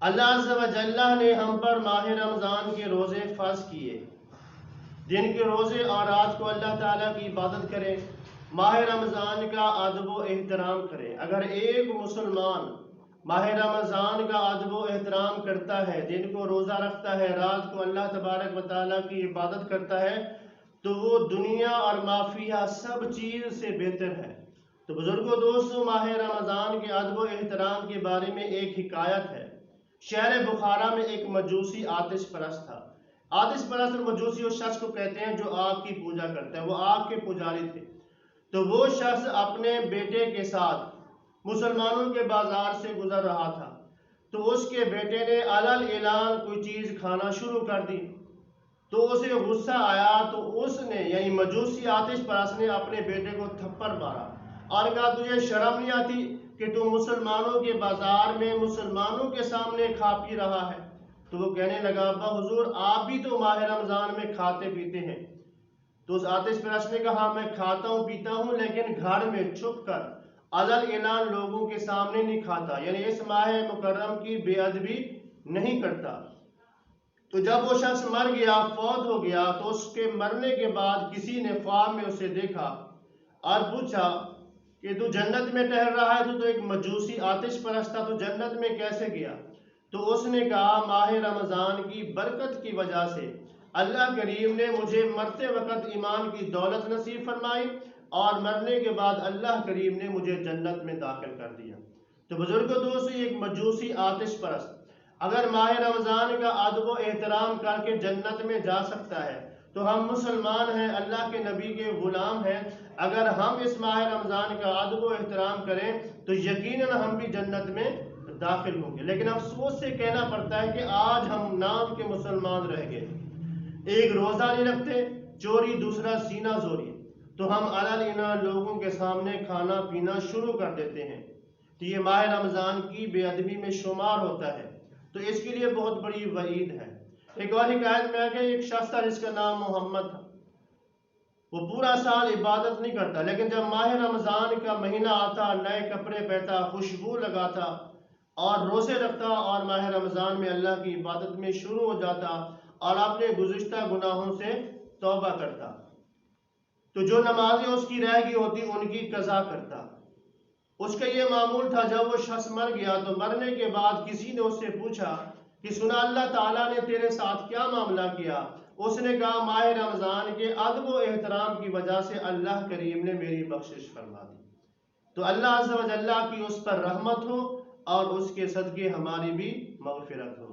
اللہ عز و جل نے ہم پر ماہ رمضان کے روزے فرض کیے، دن کے روزے اور رات کو اللہ تعالیٰ کی عبادت کریں، ماہ رمضان کا ادب و احترام کریں۔ اگر ایک مسلمان ماہ رمضان کا ادب و احترام کرتا ہے، دن کو روزہ رکھتا ہے، رات کو اللہ تبارک و تعالیٰ کی عبادت کرتا ہے، تو وہ دنیا اور ما فیہا سب چیز سے بہتر ہے۔ تو بزرگوں دوستوں، ماہ رمضان کے ادب و احترام کے بارے میں ایک حکایت ہے۔ شہر بخارا میں ایک مجوسی آتش پرست تھا۔ آتش پرست اور مجوسی اس شخص کو کہتے ہیں جو آگ کی پوجا کرتا ہے، وہ آگ کے پجاری تھے۔ تو وہ شخص اپنے بیٹے کے ساتھ مسلمانوں کے بازار سے گزر رہا تھا، تو اس کے بیٹے نے علل اعلان کوئی چیز کھانا شروع کر دی، تو اسے غصہ آیا، تو اس نے یعنی مجوسی آتش پرست نے اپنے بیٹے کو تھپڑ مارا اور کہا تجھے شرم نہیں آتی کہ تم مسلمانوں کے بازار میں مسلمانوں کے سامنے کھا پی رہا ہے؟ تو وہ کہنے لگا ابا حضور آپ بھی تو ماہ رمضان میں کھاتے پیتے ہیں۔ تو اس آتش پرست نے کہا میں کھاتا ہوں پیتا ہوں، لیکن گھر میں چھپ کر علل اعلان لوگوں کے سامنے نہیں کھاتا، یعنی اس ماہ مکرم کی بے ادبی نہیں کرتا۔ تو جب وہ شخص مر گیا، فوت ہو گیا، تو اس کے مرنے کے بعد کسی نے خواب میں اسے دیکھا اور پوچھا کہ تو جنت میں ٹہل رہا ہے، تو ایک مجوسی آتش پرست تھا، تو جنت میں کیسے گیا؟ تو اس نے کہا ماہ رمضان کی برکت کی وجہ سے اللہ کریم نے مجھے مرتے وقت ایمان کی دولت نصیب فرمائی اور مرنے کے بعد اللہ کریم نے مجھے جنت میں داخل کر دیا۔ تو بزرگوں دوستو، ایک مجوسی آتش پرست اگر ماہ رمضان کا ادب و احترام کر کے جنت میں جا سکتا ہے، تو ہم مسلمان ہیں، اللہ کے نبی کے غلام ہیں، اگر ہم اس ماہ رمضان کا ادب و احترام کریں تو یقیناً ہم بھی جنت میں داخل ہوں گے۔ لیکن افسوس سے کہنا پڑتا ہے کہ آج ہم نام کے مسلمان رہ گئے، ایک روزہ نہیں رکھتے، چوری، دوسرا سینہ زوری، تو ہم علل اعلان لوگوں کے سامنے کھانا پینا شروع کر دیتے ہیں، تو یہ ماہ رمضان کی بے ادبی میں شمار ہوتا ہے، تو اس کے لیے بہت بڑی وعید ہے۔ ایک اور حکایت میں ہے کہ ایک شخص تھا جس کا نام محمد تھا، وہ پورا سال عبادت نہیں کرتا، لیکن جب ماہ رمضان کا مہینہ آتا نئے کپڑے پہنتا، خوشبو لگاتا اور روزے رکھتا اور ماہ رمضان میں اللہ کی عبادت میں شروع ہو جاتا اور اپنے گزشتہ گناہوں سے توبہ کرتا، تو جو نمازیں اس کی رہ گئی ہوتی ان کی قضا کرتا۔ اس کا یہ معمول تھا، جب وہ شخص مر گیا تو مرنے کے بعد کسی نے اس سے پوچھا کہ سنا اللہ تعالیٰ نے تیرے ساتھ کیا معاملہ کیا؟ اس نے کہا ماہ رمضان کے ادب و احترام کی وجہ سے اللہ کریم نے میری بخشش فرما دی۔ تو اللہ عز و جل کی اس پر رحمت ہو اور اس کے صدقے ہماری بھی مغفرت ہو۔